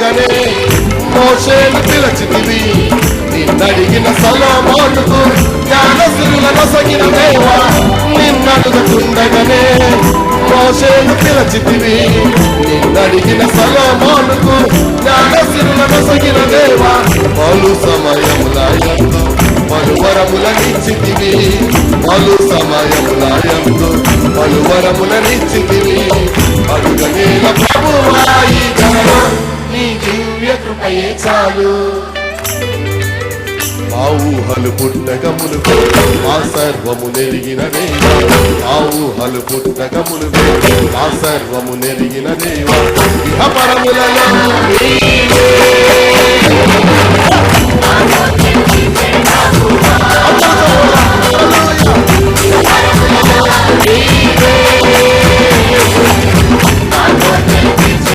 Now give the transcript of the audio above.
నిన్నడుగకుండగానే మోషేను పిలచితివి. నిన్నడిగిన సొలొమోనుకు జ్ఞానసిరుల నొసగిన దేవా. నిన్నడుగకుండగానే మోషేను పిలచితివి. నిన్నడిగిన సొలొమోనుకు జ్ఞానసిరుల నొసగిన దేవా. పలు సమయములయందు పలు వరములనిచ్చితివి. పలు సమయములయందు పలు వరములనిచ్చితివి. అడుగనేల ప్రభువా ఈ జనము నీ దివ్య కృపయే చాలు. మా ఊహలు పుట్టకమునుకు మా సర్వము నెరిగిన దేవా. మా ఊహలు పుట్టకమునుకు మా సర్వము నెరిగిన దేవా. ఇహపరములలో నీ